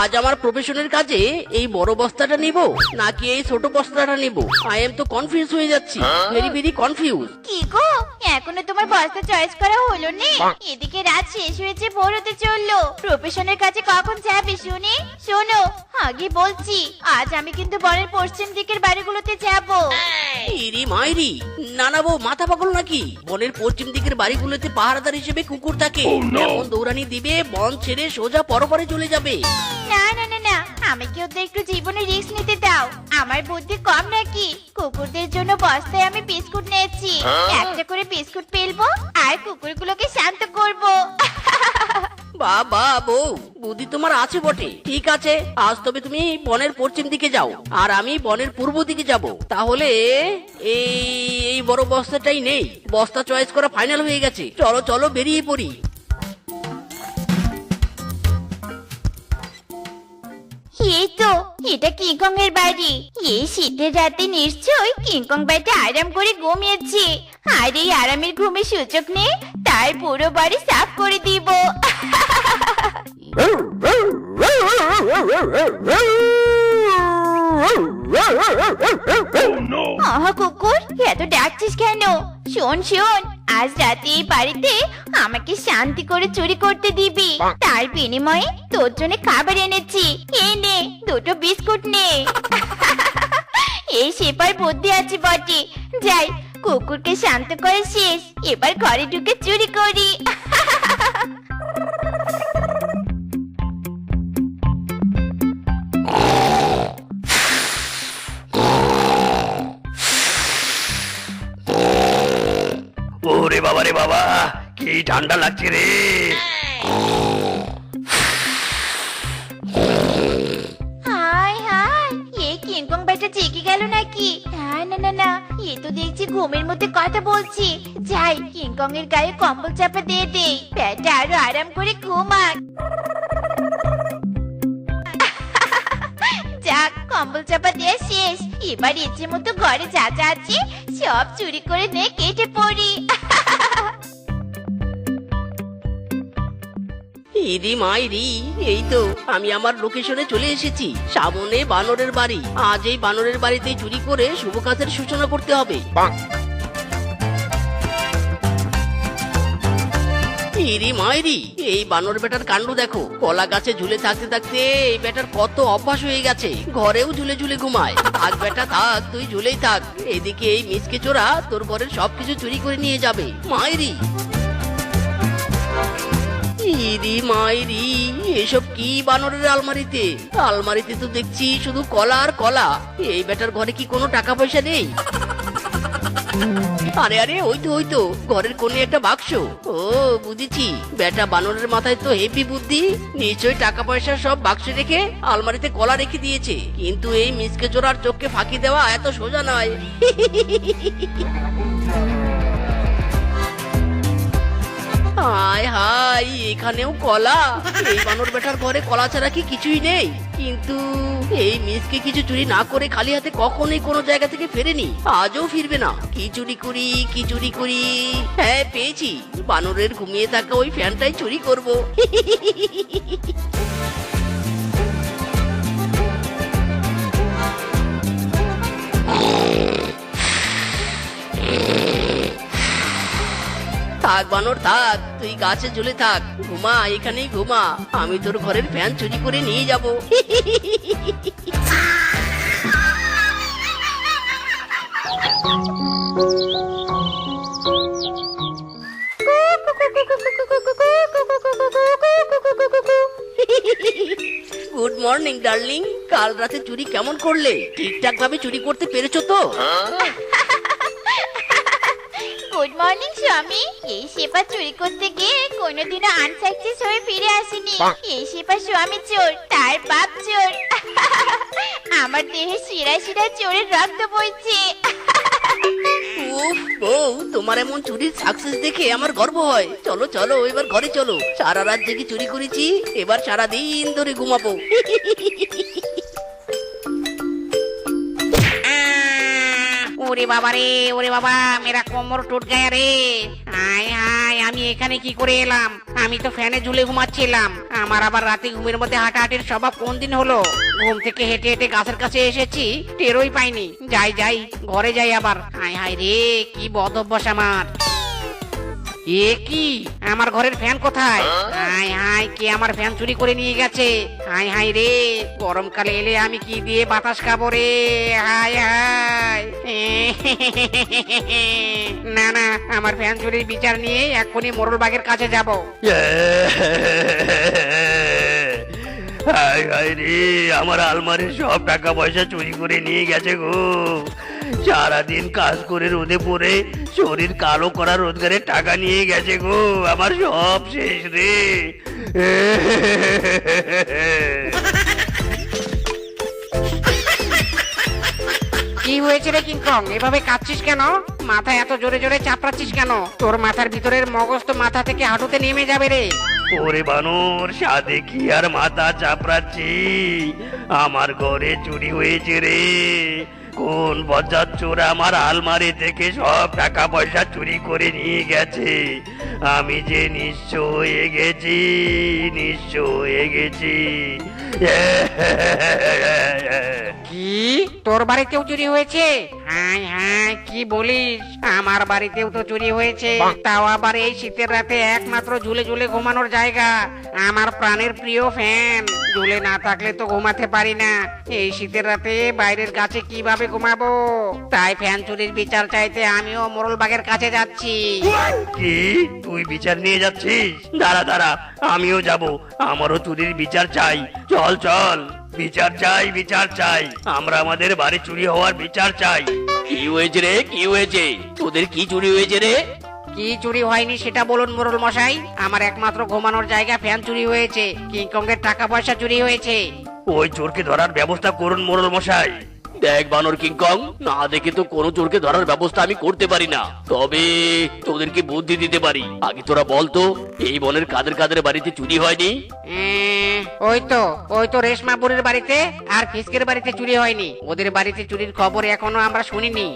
আজ আমার প্রফেশনের কাজে এই বড় বস্তাটা নিব নাকি এই ছোট বস্তাটা নিব? আই এম তো কনফিউজ হয়ে যাচ্ছি, ভেরি ভেরি কনফিউজ। কি গো, এখনো তোমার বস্তা চয়েস করা হলো না? এদিকে রাত শেষ হয়েছে, ভোর হতে চললো। প্রফেশনের কাছে কখন যাবে শুনি? শোনো, আগে বলছি, আজ আমি কিন্তু বনের পশ্চিম দিকের বাড়িগুলোতে যাব। ইরি মাইরি, না না বউ, মাথা পাগল নাকি? বনের পশ্চিম দিকের বাড়িগুলোতে পাহারাদার হিসেবে কুকুর থাকে, এমন দৌড়ানি দিবে বন ছেড়ে সোজা পরপরে চলে যাবে। না না না না, আমাকেও তো একটু জীবনে রিস্ক নিতে দাও। আমার বুদ্ধি কম নাকি? কুকুরদের জন্য বস্তায় আমি বিস্কুট নিয়েছি, একটা করে বিস্কুট পেলবো আর কুকুরগুলোকে শান্ত করব। বাবা বউ, বুদ্ধি তোমার আছে বটে। ঠিক আছে, আজ তবে তুমি বনের পশ্চিম দিকে যাও আর আমি বনের পূর্ব দিকে যাব। তাহলে এই এই বড় বস্তাটাই নেই, বস্তা চয়েস করা ফাইনাল হয়ে গেছে। চলো চলো বেরিয়ে পড়ি। এই তো, এটা কিংকং এর বাড়ি। এই শীতের রাতে নিশ্চয়ই কিংকং বাড়িতে আরাম করে ঘুমিয়েছে। আর এই আরামের ঘুমের সুযোগ নেই, তার পুরো বাড়ি সাফ করে দিব। আহা কুকুর, এত ডাকছিস কেন? শোন শোন, আজ রাতে এই বাড়িতে আমাকে শান্তি করে চুরি করতে দিবি। তার বিনিময়ে তোর জন্য খাবার এনেছি, এই নে দুটো বিস্কুট নে। এই সেপার বুদ্ধি আছে বটে। যাই, কুকুরকে শান্ত করে শেষ, এবার ঘরে ঢুকে চুরি করি। ওরে বাবা রে বাবা, কি ঠান্ডা লাগছে রে। হাই হাই, এই কিংকং ব্যাটা জেগে গেল নাকি? না না না, এ তো দেখছি ঘুমের মধ্যে কথা বলছি। যাই, কিংকং এর গায়ে কম্বল চাপা দিয়ে দেই, ব্যাটা আরো আরাম করে ঘুমাক। যাক, কম্বল চাপা দেওয়া শেষ। এবার ইচ্ছে মতো ঘরে যা যা আছে সব চুরি করে নে, কেটে পড়ি। ইরি মাইরি, এই তো আমি আমার লোকেশনে চলে এসেছি। সামনে বানরের বাড়ি। আজ এই বানরের বাড়িতে চুরি করে শুভ কাজের সূচনা করতে হবে। ইরি মাইরি, এই বানর বেটার কাণ্ড দেখো। কলা গাছে ঝুলে থাকতে থাকতে এই বেটার কত অভ্যাস হয়ে গেছে, ঘরেও ঝুলে ঝুলে ঘুমায়। থাক বেটা থাক, তুই ঝুলেই থাক। এদিকে এই মিসকে চোরা তোর ঘরের সবকিছু চুরি করে নিয়ে যাবে। মাইরি ইরি মাইরি, এসব কি বানরের আলমারিতে? আলমারিতে তো দেখছি শুধু কলা আর কলা। এই বেটার ঘরে কি কোনো টাকা পয়সা নেই? আরে আরে, ওই তো ঘরের কোণে একটা বাক্স। ও বুঝেছি, বেটা বানরের মাথায় তো হেভি বুদ্ধি। নিশ্চয়ই টাকা পয়সা সব বাক্সে রেখে আলমারিতে কলা রেখে দিয়েছে। কিন্তু এই মিসকে চোরার চোখকে ফাঁকি দেওয়া এত সোজা নয়। হায় হায়, এখানেও কলা। এই বানর বেটার ঘরে কলা ছাড়া কি কিছুই নেই? কিন্তু এই মিসকে কিছু চুরি না করে খালি হাতে কখনোই কোনো জায়গা থেকে ফেরেনি, আজও ফিরবে না। কি চুরি করি কি চুরি করি? হ্যাঁ, পেয়েছি, বানরের ঘুমিয়ে থাকা ওই ফ্যানটাই চুরি করব। থাক বানর থাক, তুই গাছে ঝুলে থাক, ঘুমা, এখানেই ঘুমা। আমি তোর ঘরের ফ্যান চুরি করে নিয়ে যাব। গুড মর্নিং ডার্লিং, কাল রাতে চুরি কেমন করলে? ঠিকঠাক ভাবে চুরি করতে পেরেছো তো? গুড মর্নিং স্বামী। এই সেপা চুরি করতে গিয়ে কোনোদিনও আনসাকসেস হয়ে ফিরে আসেনি। এই সেপা স্বামী চোর, তার বাপ চোর। আমার দেহে শিরা শিরা চোরের রক্ত বইছে। উফ বউ, তোমার এমন চুরির সাকসেস দেখে আমার গর্ব হয়। চলো চলো, এবার ঘরে চলো। সারা রাত জেগে চুরি করেছি, এবার সারা দিন ধরে ঘুমাবো। ওরে বাবা রে, ওরে বাবা, মেরা কোমর টুট গায়া রে। হায় হায়, আমি এখানে কি করে এলাম? আমি তো ফ্যানে ঝুলে ঘুমাচ্ছিলাম। আমার আবার রাতে ঘুমের মধ্যে হাঁটাহাঁটির স্বভাব কোন দিন হলো? ঘুম থেকে হেঁটে হেঁটে গাছের কাছে এসেছি, টেরই পাইনি। যাই যাই, ঘরে যাই আবার। হায় হায় রে, কি বদ অভ্যাস আমার। এ কি, আমার ঘরের ফ্যান কোথায়? হায় হায়, কে আমার ফ্যান চুরি করে নিয়ে গেছে? হায় হায় রে, গরমকালে এলে আমি কি দিয়ে বাতাস খাবো রে? হায় হায়। না না, আমার ফ্যান চুরির বিচার নিয়ে এক্ষুনি মোড়ল বাগের কাছে যাব। হায় হায় রে, আমার আলমারির সব টাকা পয়সা চুরি করে নিয়ে গেছে গো। সারাদিন কাজ করে রোদে পড়ে শরীর কালো করা রোজগারের টাকা নিয়ে গেছে গো। আমার সব শেষ রে। কি হয়েছে রে কিংকং, এভাবে কাঁদছিস কেন? মাথায় এত জোরে জোরে চাপড়াচ্ছিস কেন? তোর মাথার ভিতরের মগজ তো মাথা থেকে হাঁটুতে নেমে যাবে রে। ওরে বানর, সাদে কি আর মাথা চাপড়াচ্ছি? আমার ঘরে চুরি হয়েছে রে। কোন বজ্জাত চোর আমার আলমারি থেকে সব টাকা পয়সা চুরি করে নিয়ে গেছে। আমি যে নিঃস্ব হয়ে গেছি, নিঃস্ব হয়ে গেছি। কি, তোর বাড়িতেও চুরি হয়েছে? হায় হায়, কি বলিস? আমার বাড়িতেও তো চুরি হয়েছে, তাও আবার এই শীতের রাতে একমাত্র ঝুলে ঝুলে ঘুমানোর জায়গা, আমার প্রাণের প্রিয় ফ্যান। ঝুলে না থাকলে তো ঘুমাতে পারি না। এই শীতের রাতে বাইরের গাছে কিভাবে ঘুমাবো? তাই ফ্যান চুরির বিচার চাইতে আমিও মোড়ল বাগের কাছে যাচ্ছি। কি, তুই বিচার নিয়ে যাচ্ছিস? দাঁড়া দাঁড়া, আমিও যাব। আমারও চুরির বিচার চাই। চল চল, বিচার চাই, বিচার চাই। আমরা আমাদের বাড়ি চুরি হওয়ার বিচার চাই। কি হয়েছে রে, কি হয়েছে? তোদের কি চুরি হয়েছে রে? কি চুরি হয়নি সেটা বলুন মোড়ল মশাই। আমার একমাত্র ঘুমানোর জায়গা ফ্যান চুরি হয়েছে, কিংকংয়ের টাকা পয়সা চুরি হয়েছে। ওই চোরকে ধরার ব্যবস্থা করুন মোড়ল মশাই। দেখ বানর কিংকং, না দেখে তো কোনো চোরকে ধরার ব্যবস্থা আমি করতে পারি না, তবে তোদেরকে বুদ্ধি দিতে পারি। আগে তোরা বলতো, এই বনের কাদের কাদের বাড়িতে চুরি হয়নি? ওই তো রেশমা বুড়ির বাড়িতে আর ফিসকের বাড়িতে চুরি হয়নি। ওদের বাড়িতে চুরির খবর এখনো আমরা শুনিনি।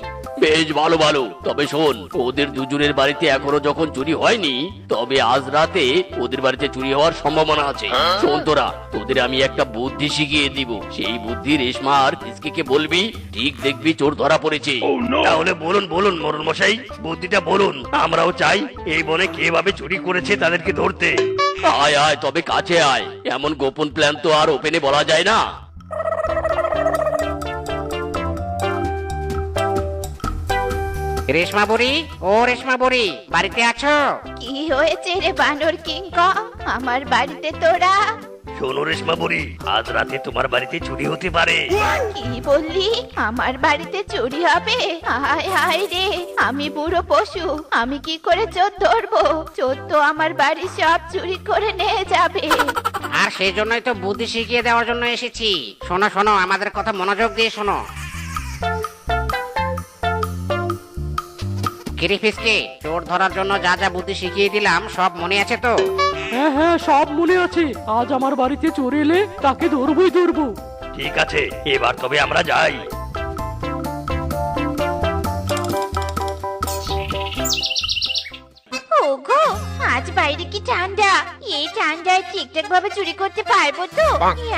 বেশ ভালো ভালো, তবে শোন, ওদের দুজনের বাড়িতে এখনো যখন চুরি হয়নি, তবে আজ রাতে ওদের বাড়িতে চুরি হওয়ার সম্ভাবনা আছে। শোন তোরা, তোদের আমি একটা বুদ্ধি শিখিয়ে দিব। সেই বুদ্ধি রেশমা আর ফিসকে বলবি, ঠিক দেখবি চোর ধরা পড়েছে। তাহলে বলুন বলুন মোড়ল মশাই, বুদ্ধিটা বলুন। আমরাও চাই এই বনে কিভাবে চুরি করেছে তাদেরকে ধরতে। আয় আয়, তবে কাছে আয়। এমন গোপন প্ল্যান তো আর ওপেনে বলা যায় না। রেশমা বুড়ি, ও রেশমা বুড়ি, বাড়িতে আছো? কি হয়েছে রে বানর কিংকং, আমার বাড়িতে তোরা? শোনো রেশমা বুড়ি, আজ রাতে তোমার বাড়িতে চুরি হতে পারে। কি বললি? আমার বাড়িতে চুরি হবে? হায় হায় রে, আমি বুড়ো পশু, আমি কি করে চোর ধরবো? চোর তো আমার বাড়ি সব চুরি করে নিয়ে যাবে। আর সেই জন্যই তো বুদ্ধি শিখিয়ে দেওয়ার জন্য এসেছি। শোনো শোনো, আমাদের কথা মনোযোগ দিয়ে শোনো। কিরে ফিসকে, চোর ধরার জন্য যা যা বুদ্ধি শিখিয়ে দিলাম সব মনে আছে তো? হ্যাঁ হ্যাঁ, সব মনে আছে। আজ আমার বাড়িতে চোর এলে তাকে ধরবই ধরবো। ঠিক আছে, এবার তবে আমরা যাই। ওগো, আজ বাইরে কি ঠান্ডা! এই ঠান্ডায় ঠিকঠাক ভাবে চুরি করতে পারবো তো?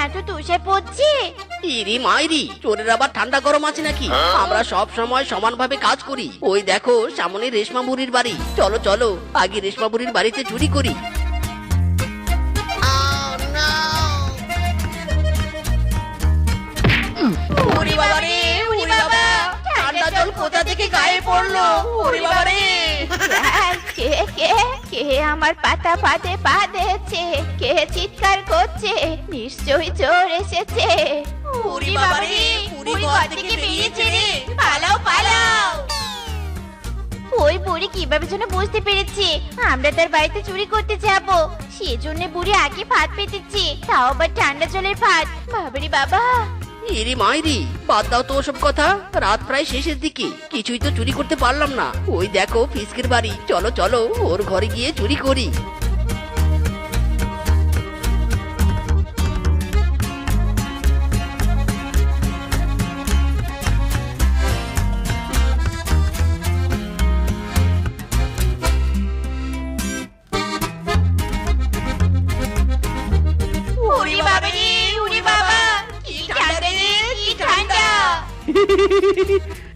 এত তুষার পড়ছে। ইরি মাইরি, চোরের আবার ঠান্ডা গরম আছে নাকি? আমরা সব সময় সমানভাবে কাজ করি। ওই দেখো সামনে রেশমা বুড়ির বাড়ি। চলো চলো, আগে রেশমা বুড়ির বাড়িতে চুরি করি। ওরে বাবা রে, ওরে বাবা, ঠান্ডা জল কোথা থেকে গায়ে পড়লো? ওরে বাবা রে। কে কে কে আমার পাতা ফাঁদে পা দিয়েছে? কে চিৎকার করছে? নিশ্চয়ই চোর এসেছে। ওরে বাবা রে, বুড়ি ঘর থেকে বেরিয়েছে রে। পালাও পালাও। ওই বুড়ি কিভাবে যেন বুঝতে পেরেছে আমরা তার বাড়িতে চুরি করতে যাব, সেজন্য বুড়ি আগে ফাঁদ পেতেছে, তাও আবার ঠান্ডা জলের ফাঁদ। বাবারে বাবা। ইরি মাইরি, বাদ দাও তো ওসব কথা। রাত প্রায় শেষের দিকে, কিছুই তো চুরি করতে পারলাম না। ওই দেখো ফিসকের বাড়ি, চলো চলো ওর ঘরে গিয়ে চুরি করি।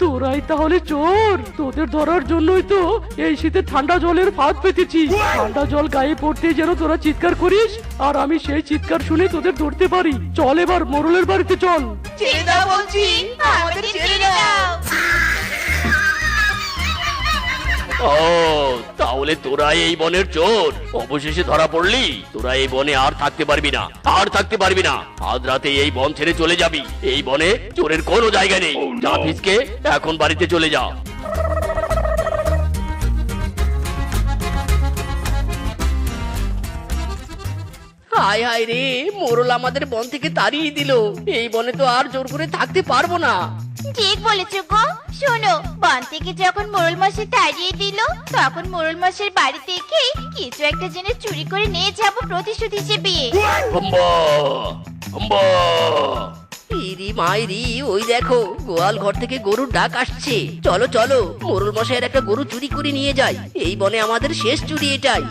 তোরাই তাহলে চোর? তোদের ধরার জন্যই তো এই শীতে ঠান্ডা জলের ফাঁদ পেতেছি। ঠান্ডা জল গায়ে পড়তে যেন তোরা চিৎকার করিস, আর আমি সেই চিৎকার শুনে তোদের ধরতে পারি। চল এবার মোড়লের বাড়িতে চল। ছেড়ে দাও বলছি, আমাদের ছেড়ে দাও। ও তাহলে তোরা এই বনের চোর, অবশেষে ধরা পড়লি। তোরা এই বনে আর থাকতে পারবি না, আর থাকতে পারবি না। আজ রাতে এই বন ছেড়ে চলে যাবি। এই বনে চোরের কোনো জায়গা নেই। যা ফিসকে, এখন বাড়িতে চলে যা। হায় হায় রে, মোরল আমাদের বন থেকে তাড়িয়ে দিল। এই বনে তো আর জোর করে থাকতে পারবো না। ঠিক বলেছো গো। শোনো, বন থেকে যখন মোড়ল মশাই তাড়িয়ে দিল, তখন মোড়ল মশাইয়ের বাড়ি থেকে কিছু একটা জিনিস চুরি করে নিয়ে যাব প্রতিশোধ হিসেবে। হাম্বা, হাম্বা। ইরি মাইরি, ওই দেখো গোয়াল ঘর থেকে গরুর ডাক আসছে। চলো চলো, মোরল মশাইয়ের একটা গরু চুরি করে নিয়ে যাই। এই বনে আমাদের শেষ চুরি এটাই।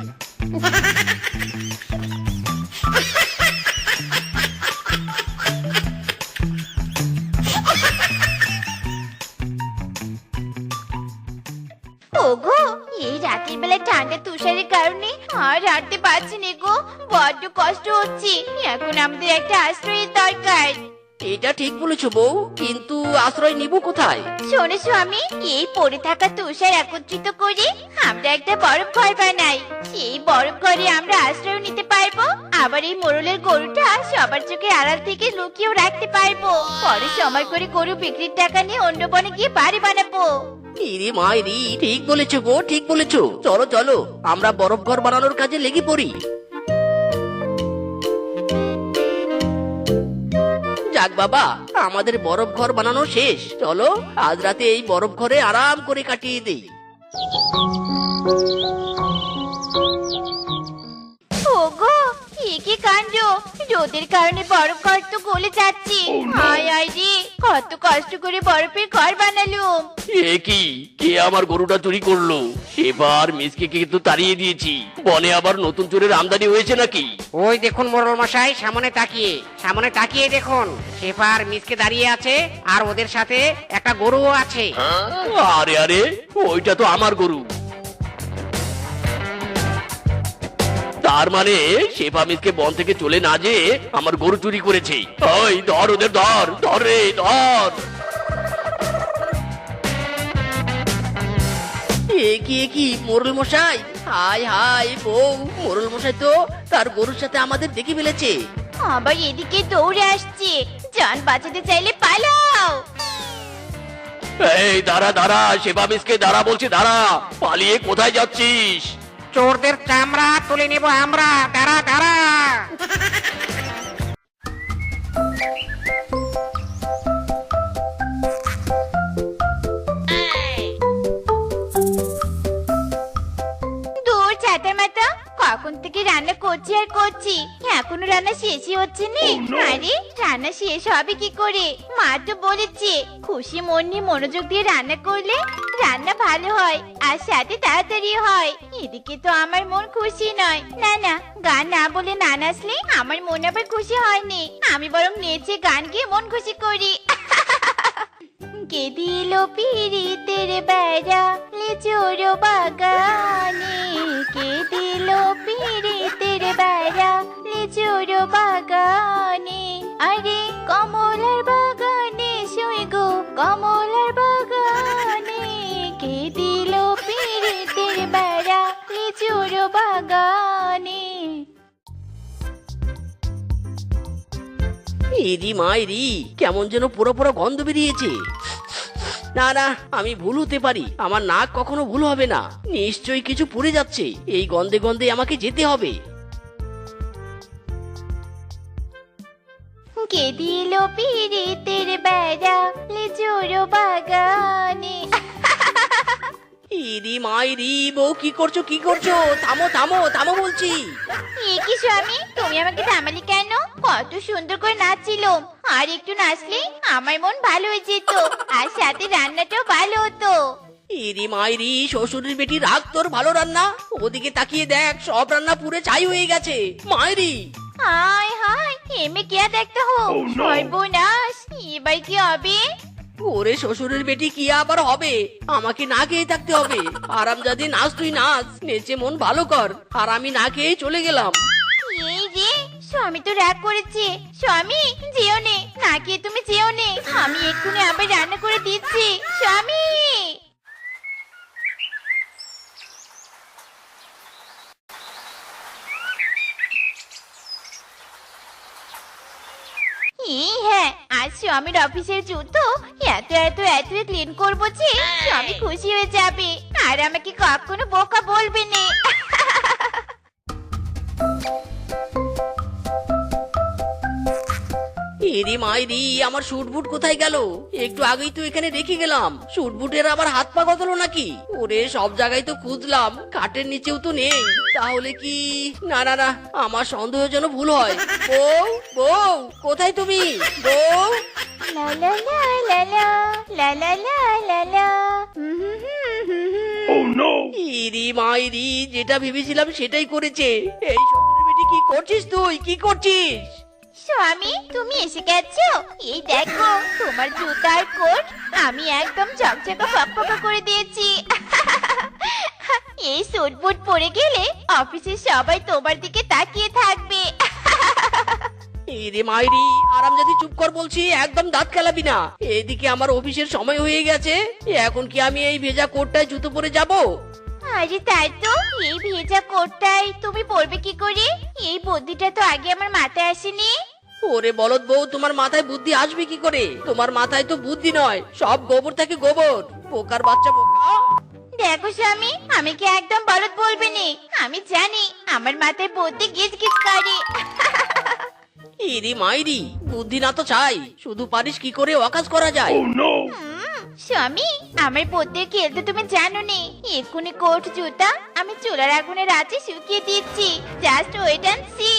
ওগো, এই রাতের বেলা ঠান্ডা তুষারের কারণে আর হাঁটতে পারছি না গো। বড্ড কষ্ট হচ্ছে। এখন আমাদের একটা আশ্রয়ের দরকার। এটা ঠিক বলেছো বউ, কিন্তু আশ্রয় নিব কোথায়? শোনো স্বামী, এই পড়ে থাকা তুষার একত্রিত করে আমরা একটা বরফ ঘর বানাই। সেই বরফ ঘরে আমরা আশ্রয় নিতে পারবো। আবার এই মোড়লের গরুটা সবার চোখে আড়াল থেকে লুকিয়েও রাখতে পারবো। পরে সময় করে গরু বিক্রির টাকা নিয়ে অন্য বনে গিয়ে বাড়ি বানাবো। ইরি মাইরি, ঠিক বলেছো গো, ঠিক বলেছো। চলো চলো, আমরা বরফ ঘর বানানোর কাজে লেগে পড়ি। যাক বাবা, আমাদের বরফ ঘর বানানো শেষ। চলো আজ রাতে এই বরফ ঘরে আরাম করে কাটিয়ে দেই। ওগো, কি কাণ্ড! রোদের কারণে বরফ ঘর তো গলে যাচ্ছে। হায় হায় রে, কত কষ্ট করে বরফের ঘর বানালুম। এ কি, কে আমার গরুটা চুরি করলো? এবার মিসকে কিন্তু তাড়িয়ে দিয়েছি। বনে আবার নতুন চোরের আমদানি হয়েছে নাকি? ওই দেখুন মোড়ল মশাই, সামনে তাকিয়ে দেখুন। শেফার মিসকে দাঁড়িয়ে আছে, আর ওদের সাথে একটা গরুও আছে। আরে আরে, ওইটা তো আমার গরু। তার মানে শেফা মিসকে বন থেকে চলে না যেয়ে আমার গরু চুরি করেছে। ওই ধর ওদের, ধর ধর রে, ধর। এ কি মোরল মশাই! হায় হায় বউ, মোরল মশাই তো তার গরুর সাথে আমাদের দেখে ফেলেছে। আবার এদিকে দৌড়ে আসছে। জান বাঁচাতে চাইলে পালাও। এই দাঁড়া দাঁড়া, শেফা মিসকে দাঁড়া বলছি, দাঁড়া। পালিয়ে কোথায় যাচ্ছিস? চোরদের চামড়া তুলে নেব আমরা। দাঁড়া দাঁড়া। দূর চাটার মাথা, কখন থেকে রান্না করছি আর করছি, এখনো রান্না শেষই হচ্ছে না। আরে রান্না শেষ হবে কি করে? মা তো বলেছে খুশি মন নিয়ে মনোযোগ দিয়ে রান্না করলে রান্না ভালো হয় আর সাথে তাড়াতাড়ি হয়। এদিকে তো আমার মন খুশি নয়। না না, গান না বলে না নাচলে আমার মন আবার খুশি হয়নি। আমি বরং নেচে গান গিয়ে মন খুশি করি। কে দিল পিরিতের বেড়া লেচোর বাগানে, কে দিল পিরিতের বেড়া লেচোর বাগানে। আরে কমলার বাগানে শুই গো, কমলার বাগানে, কে দিল পিরিতের বেড়া লেচোর বাগানে। ইরি মাইরি, কেমন যেন পুরো পুরো গন্ধ বেরিয়েছে। না না, আমি ভুল হতে পারি। আমার নাক কখনো ভুল হবে না। নিশ্চয়ই কিছু পুড়ে যাচ্ছে। এই গন্ধে গন্ধে আমাকে যেতে হবে। কে দিল পিরিতের বেড়া লেচোর বাগানে। ইরি মাইরি, বউ কি করছো, কি করছো? থামো থামো থামো বলছি। এ কি স্বামী, তুমি আমাকে থামালি কেন? কত সুন্দর করে নাচছিলাম। আর একটু নাচলে আমার মন ভালো হয়ে যেত, আর সাথে রান্নাটাও ভালো হতো। ইরি মাইরি, শ্বশুরের বেটি রাগ তোর ভালো রান্না। ওদিকে তাকিয়ে দেখ, সব রান্না পুড়ে ছাই হয়ে গেছে। মাইরি! হায় হায়, এমে কে দেখতে হো? সর্বনাশ, এবার কি হবে? ওরে শ্বশুরের বেটি কি আবার হবে, আমাকে না খেয়ে থাকতে হবে। আরামজাদি নাচ, তুই নাচ, নেচে মন ভালো কর, আর আমি না খেয়ে চলে গেলাম। এই রে, স্বামী তো রাগ করেছে। স্বামী, যেও নে, না খেয়ে তুমি যেও নে, আমি এক্ষুনি আবার রান্না করে দিচ্ছি। স্বামী! হ্যাঁ, আজ স্বামীর অফিসের জুতো এত এত এত ক্লিন করবো যে স্বামী খুশি হয়ে যাবে, আর আমাকে কখনো বোকা বলবে না। এরে মাইরি, আমার শুট বুট কোথায় গেল? একটু আগেই তো এখানে রেখে গেলাম। শুট বুটের আবার হাত পা গতলো নাকি? ওরে সব জায়গায় তো খুঁজলাম, খাটের নিচেও তো নেই। তাহলে কি? না না না, আমার সন্দেহ যেন ভুল হয়। বউ, বউ, কোথায় তুমি? বউ! লা লা লা লা লা, লা লা লা লা লা। ইরি মাইরি, যেটা ভেবেছিলাম সেটাই করেছে। এই শ্বশুরের বেটি, কি করছিস তুই? কি করছিস? স্বামী, তুমি এসে গেছো? এই দেখো, তোমার জুতা আর কোট আমি একদম চকচকা ফকফকা করে দিয়েছি। এই স্যুট বুট পরে গেলে অফিসের সবাই তোমার দিকে তাকিয়ে থাকবে। এরে মাইরি, আরামজাদি চুপ কর বলছি, একদম দাঁত খেলাবি না। এদিকে আমার অফিসের সময় হয়ে গেছে, এখন কি আমি এই ভেজা কোটটায় জুতো পরে যাব? আরে তাই তো, এই ভেজা কোটটাই তুমি পরবে কি করে? এই বুদ্ধিটা তো আগে আমার মাথায় আসেনি। ওরে বলদ বউ, তোমার মাথায় বুদ্ধি আসবে কি করে? তোমার মাথায় তো বুদ্ধি নয়, সব গোবর থাকে গোবর। বোকার বাচ্চা বোকা। দেখো স্বামী, আমি কি একদম বলদ বলবে নি? আমি জানি আমার মাথায় বুদ্ধি গিজ গিজ করে। এরে মাইরি, বুদ্ধি না তো চাই, শুধু পারিস কি করে অকাজ করা যায়। স্বামী, আমার বুদ্ধির খেলতে তুমি জানো নি। এক্ষুনি কোট জুতা আমি চুলার আগুনের আছে শুকিয়ে দিচ্ছি, জাস্ট ওয়েট এন্ড সি।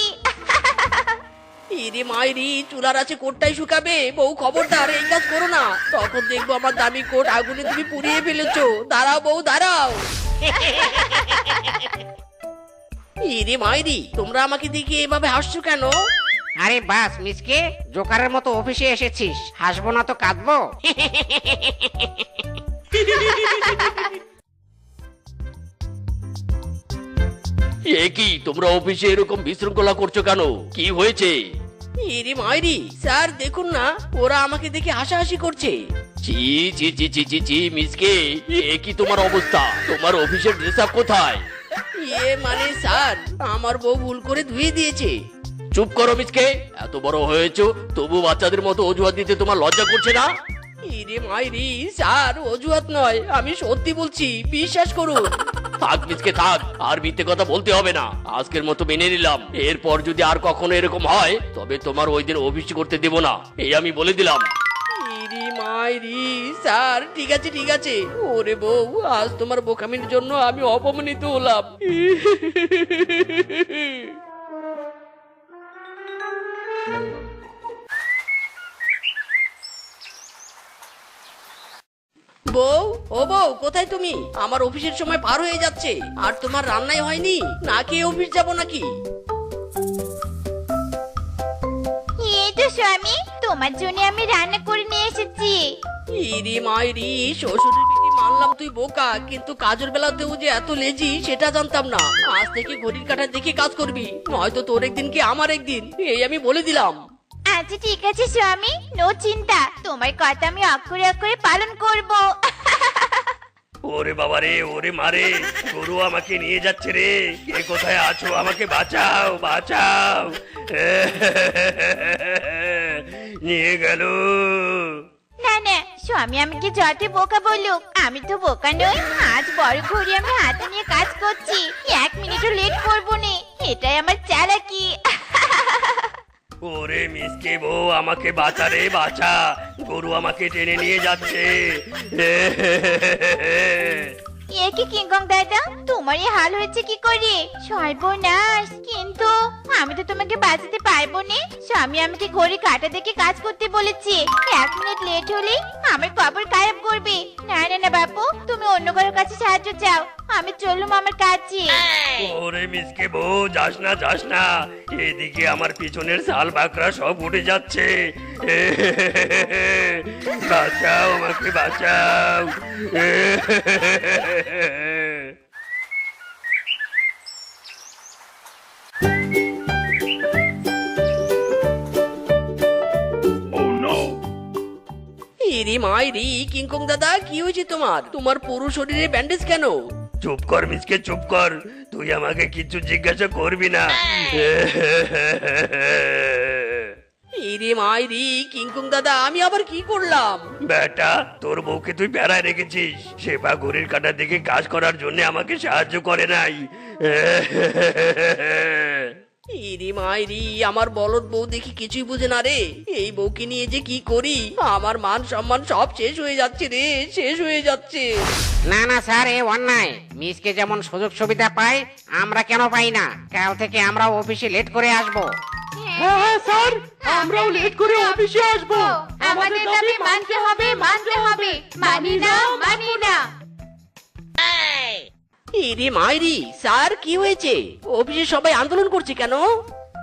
এরে মাইরি, চুলার আছে কোটটাই শুকাবে? বউ খবরদার, এই কাজ করো না, তখন দেখবো আমার দামি কোট আগুনে তুমি পুড়িয়ে ফেলেছো। দাঁড়াও বউ, দাঁড়াও। এরে মাইরি, তোমরা আমাকে দেখে এভাবে হাসছো কেন? আরে বাস মিসকে, জোকারের মতো অফিসে এসেছিস, হাসবো না তো কাঁদবো? এ কি, তোমরা অফিসে এরকম বিশৃঙ্খলা করছো কেন? কি হয়েছে? এরে মাইরি, স্যার দেখুন না, ওরা আমাকে দেখে হাসাহাসি করছে। চি চি চি চি চি চি, মিসকে, এ কি তোমার অবস্থা? তোমার অফিসের ড্রেস আপ কোথায়? মানে স্যার, আমার বউ ভুল করে ধুয়ে দিয়েছে। চুপ করো মিসকে, এত বড় হয়েছো তবু বাচ্চাদের মতো অজুহাত দিতে তোমার লজ্জা করছে না? ইরে মাইরি, স্যার অজুহাত নয়, আমি সত্যি বলছি, বিশ্বাস করুন। থাক মিসকে থাক, আর মিথ্যে কথা বলতে হবে না। আজকের মতো মেনে নিলাম, এরপর যদি আর কখনো এরকম হয় তবে তোমার ওই দিন অফিস করতে দেব না, এই আমি বলে দিলাম। ইরি মাইরি, স্যার ঠিক আছে ঠিক আছে। ওরে বউ, আজ তোমার বোকামির জন্য আমি অপমানিত হলাম। বউ, ও বউ, কোথায় তুমি? আমার অফিসের সময় পার হয়ে যাচ্ছে, আর তোমার রান্নাই হয়নি, না খেয়ে অফিস যাব নাকি? এই তো স্বামী, তোমার জন্য আমি রান্না করে নিয়ে এসেছি। ইরি মাইরি, শ্বশুরের বেটি মানলাম তুই বোকা, কিন্তু কাজের বেলাতেও যে এত লেজি সেটা জানতাম না। আজ থেকে ঘড়ির কাঁটা দেখে কাজ করবি, নয়তো তোর একদিন কি আমার একদিন, এই আমি বলে দিলাম। আচ্ছা ঠিক আছে স্বামী, নো চিন্তা, তোমার কথা আমি অক্ষরে অক্ষরে পালন করব। ওরে বাবা রে, ওরে মারে, গরু আমাকে নিয়ে যাচ্ছে রে। কে কোথায় আছো? আমাকে বাঁচাও, বাঁচাও। নিয়ে গেল। না না, স্বামী আমাকে যত বোকা বলুক, আমি তো বোকা নই। আজ বড় ঘড়ি আমি হাতে নিয়ে কাজ করছি, 1 মিনিটও লেট করবো না, এটাই আমার চালাকি। ওরে মিসকে বউ, আমাকে বাঁচা রে, বাঁচা। গরু আমাকে টেনে নিয়ে যাচ্ছে। এ কি কিংকং দাদা, তোমার এই হাল হয়েছে কি করে? সর্বনাশ, কিন্তু আমি তো তোমাকে বাঁচাতে পারবো না। স্বামী আমাকে ঘড়ি কাঁটা দেখে কাজ করতে বলেছে, 1 মিনিট লেট হলেই আমার খবর খারাপ করবে। না না না বাপু, তুমি অন্য কারোর কাছে সাহায্য চাও, আমি চললুম আমার কাছে। ওরে মিসকে বউ, যাস না যাস না, এদিকে আমার পিছনের শাল বাকরা সব উঠে যাচ্ছে। বাঁচাও আমাকে, বাঁচাও। ইরি মাইরি, কিংকং দাদা কি হয়েছে তোমার? তোমার পুরো শরীরে ব্যান্ডেজ কেন? চুপ কর মিসকে, চুপ কর, তুই আমাকে কিছু জিজ্ঞাসা করবি না। ইরি মাইরি, কিংকং দাদা আমি আবার কি করলাম? বেটা, তোর বউকে তুই বেড়ায় রেখেছিস, সেবা ঘড়ির কাটা দিকে কাজ করার জন্য আমাকে সাহায্য করে নাই। ইরি মাইরি, আমার বলদ বউ দেখি কিছুই বুঝে না রে। এই বউকে নিয়ে যে কি করি, আমার মান সম্মান সব শেষ হয়ে যাচ্ছে রে, শেষ হয়ে যাচ্ছে। না না স্যার, এ অন্যায়। মিসকে যেমন সুযোগ সুবিধা পায়, আমরা কেন পাই না? কাল থেকে আমরা অফিসে লেট করে আসবো। হ্যাঁ হ্যাঁ স্যার, আমরাও লেট করে অফিসে আসবো। আমাদের দাবি মানতে হবে, মানতে হবে, মানি না, মানি না। ইরি মাইরি, স্যার কি হয়েছে? অফিসে সবাই আন্দোলন করছে কেন?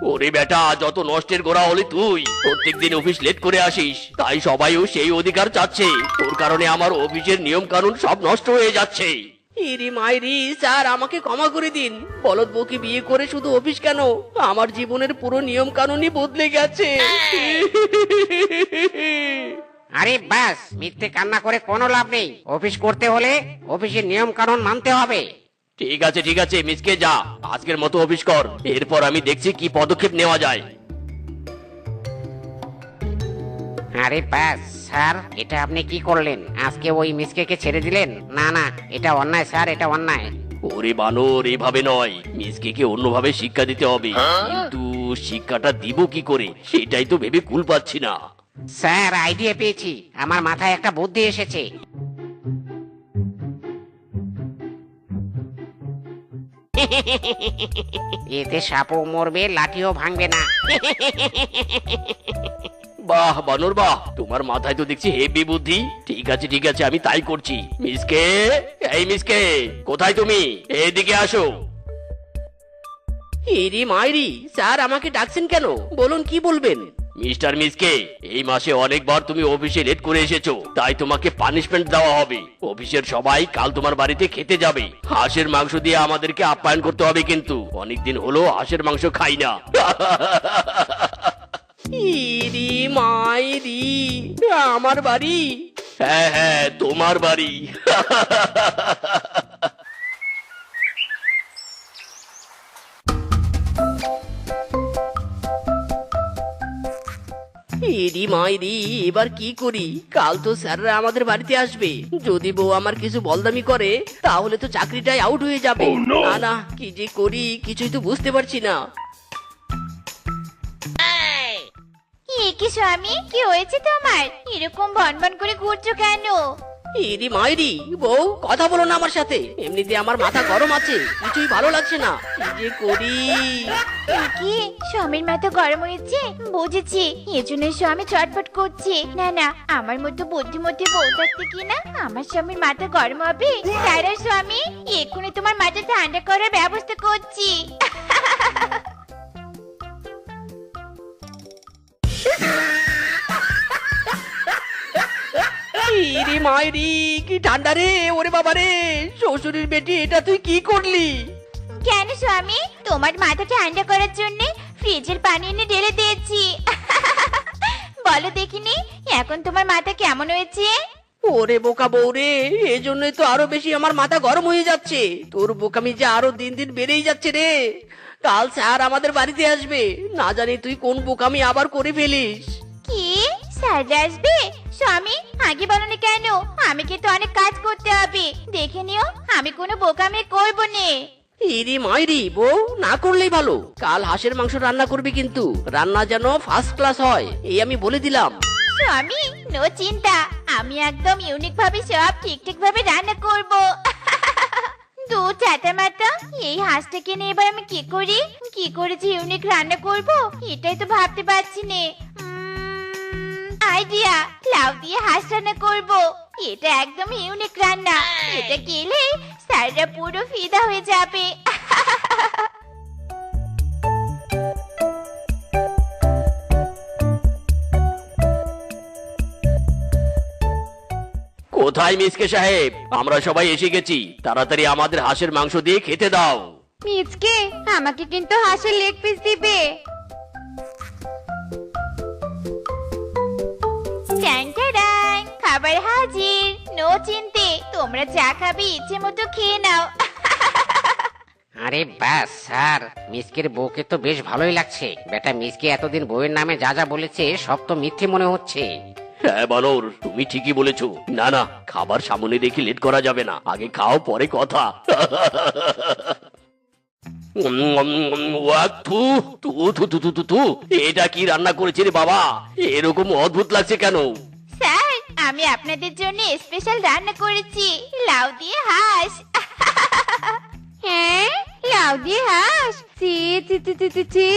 ওরে বেটা, যত নষ্টের গোড়া হলি তুই। প্রত্যেকদিন অফিস লেট করে আসিস, তাই সবাইও সেই অধিকার চাচ্ছে। তোর কারণে আমার অফিসের নিয়ম কানুন সব নষ্ট হয়ে যাচ্ছে। ইরি মাইরি, স্যার আমাকে ক্ষমা করে দিন। বলদ বউকে বিয়ে করে শুধু অফিস কেন, আমার জীবনের পুরো নিয়ম কানুনই বদলে গেছে। আরে বাস, মিথ্যে কান্না করে কোনো লাভ নেই। অফিস করতে হলে অফিসের নিয়ম কানুন মানতে হবে। ঠিক আছে মিসকে, যা আজকের মতো অফিস কর, এরপর আমি দেখছি কি পদক্ষেপ নেওয়া যায়। আরে বাস স্যার, এটা আপনি কি করলেন? আজকে ওই মিসকে ছেড়ে দিলেন? না না, এটা অন্যায় স্যার, এটা অন্যায়। ওরে বানর, এভাবে নয়, মিসকে অন্যভাবে শিক্ষা দিতে হবে। কিন্তু শিক্ষাটা দিব কি করে, সেটাই তো ভেবে কুল পাচ্ছি না। স্যার, আইডিয়া পেয়েছি, আমার মাথায় একটা বুদ্ধি এসেছে। এতে সাপও মরবে, লাঠিও ভাঙবে না। বাহ বানর বাহ, তোমার মাথায় তো দেখছি হেভি বুদ্ধি। ঠিক আছে আমি তাই করছি। মিসকে, এই মিসকে, কোথায় তুমি? এদিকে আসো। ইরি মাইরি, স্যার আমাকে ডাকছেন কেন? বলুন কি বলবেন? মিস্টার মিসকে, এই মাসে অনেকবার তুমি অফিসে লেট করে এসেছো, তাই তোমাকে পানিশমেন্ট দেওয়া হবে। অফিসের সবাই কাল তোমার বাড়িতে খেতে যাবে। হাঁসের মাংস দিয়ে আমাদেরকে আপ্যায়ন করতে হবে, কিন্তু অনেকদিন হলো হাঁসের মাংস খাই না। ইরি মাইরি, আমার বাড়ি? হ্যাঁ, তোমার বাড়ি। ইরি মাইরি, এবার কি করি? কাল তো স্যাররা আমাদের বাড়িতে আসবে। যদি বউ আমার কিছু বলদামি করে, তাহলে তো চাকরিটাই আউট হয়ে যাবে। না না, কি যে করি কিছুই তো বুঝতে পারছি না। কি স্বামী, কি হয়েছে তোমার? এরকম ভনভন করে ঘুরছো কেন? ইরি মাইরি, বউ কথা বলো না আমার সাথে। এমনিতে আমার মাথা গরম আছে, কিছুই ভালো লাগছে না। কি যে করি? কি স্বামীর মাথা গরম হয়েছে? বুঝেছি, এজন্য স্বামী চটপট করছে। না না, আমার মতো বুদ্ধিমতী বউ থাকতে কি না আমার স্বামীর মাথা গরম হবে? তারা স্বামী, এক্ষুনি তোমার মাথা ঠান্ডা করার ব্যবস্থা করছি। ইরি মাইরি, কি ঠান্ডা রে! ওরে বাবা রে, শ্বশুরের বেটি, এটা তুই কি করলি? কেন স্বামী, তোমার মাথা ঠান্ডা করার জন্য ফ্রিজের পানি এনে ঢেলে দিয়েছি। বলো দেখিনি, এখন তোমার মাথা কেমন হয়েছে? ওরে বোকা বউ রে, এজন্যই তো আরো বেশি আমার মাথা গরম হয়ে যাচ্ছে। তোর বোকামি যে আরো দিন দিন বেড়েই যাচ্ছে রে। কাল স্যার আমাদের বাড়িতে আসবে, না জানি তুই কোন বোকামি আবার করে ফেলিস। কি স্যার আসবে? স্বামী, আগে বলনি কেন? আমি কিন্তু অনেক কাজ করতে হবে, দেখে নিও আমি কোনো বোকামি করব না। ইরি মাইরি, বউ না করলেই ভালো। কাল হাঁসের মাংস রান্না করবি, কিন্তু রান্না যেন ফার্স্ট ক্লাস হয়, এই আমি বলে দিলাম। স্বামী, নো চিন্তা, আমি একদম ইউনিক ভাবে সব ঠিকঠাক ভাবে রান্না করব। দু চাটা মাতা, এই হাঁসটাকে নিয়ে এবার আমি কি করে যে ইউনিক রান্না করব, এটাই তো ভাবতে পারছি না। আইডিয়া, লাউ দিয়ে হাঁস রান্না করবো। এটা একদম ইউনিক রান্না। এটা খেলে স্যাররা পুরো ফিদা হয়ে যাবে। কোথায় মিসকে সাহেব? আমরা সবাই এসে গেছি, তাড়াতাড়ি আমাদের হাঁসের মাংস দিয়ে খেতে দাও। মিচকে, আমাকে কিন্তু হাঁসের লেগ পিস দিবে। টানটারান, খাবার হাজির। নো চিন্তে, তোমরা যা খাবে ইচ্ছে মতো খেয়ে নাও। আরে ব্যাস স্যার, মিসকের বউকে তো বেশ ভালোই লাগছে। বেটা মিসকে এতদিন বউয়ের নামে যা যা বলেছে সব তো মিথ্যে মনে হচ্ছে। হ্যাঁ বানর, তুমি ঠিকই বলেছো। না না, খাবার সামনে রেখে লেট করা যাবে না, আগে খাও পরে কথা। ওয়াক, থু, থু, থু, থু, থু, থু, থু। এটা কি রান্না করেছে রে বাবা? এরকম অদ্ভুত লাগছে কেন? স্যার, আমি আপনাদের জন্য স্পেশাল রান্না করেছি, লাউ দিয়ে হাঁস। হ্যাঁ, লাউ দিয়ে হাঁস? চি চি চি চি চি চি,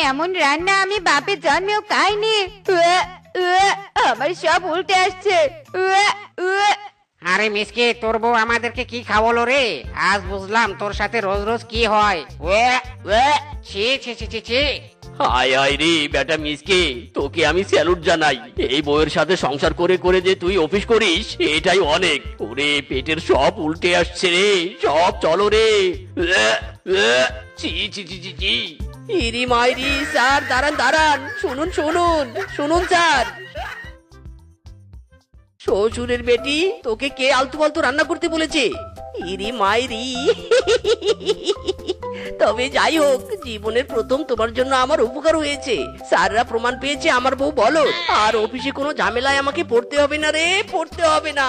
এমন রান্না আমি বাপের জন্মেও খাইনি। উয়া, উয়া, আমার সব উল্টে আসছে। উয়া, উয়া। আরে মিসকে, তোর বউ আমাদেরকে কি খাওয়ালো রে? আজ বুঝলাম তোর সাথে রোজ রোজ কি হয়। ওয়ে ওয়ে, ছি ছি ছি ছি ছি। হায় হায় রে বেটা মিসকে, তোকে আমি স্যালুট জানাই। এই বউয়ের সাথে সংসার করে করে যে তুই অফিস করিস, এটাই অনেক। ওরে পেটের সব উল্টে আসছে রে, সব চলো রে। চি চি চি চি চি। ইরি মাইরি, স্যার দাঁড়ান দাঁড়ান, শুনুন শুনুন শুনুন স্যার। শ্বশুরের বেটি, তোকে কে আলতু ফালতু রান্না করতে বলেছে? ইরি মাইরি। তবে যাই হোক, জীবনের প্রথম তোমার জন্য আমার উপকার হয়েছে। স্যাররা প্রমাণ পেয়েছে আমার বউ বলো, আর অফিসে কোনো ঝামেলায় আমাকে পড়তে হবে না রে, পড়তে হবে না।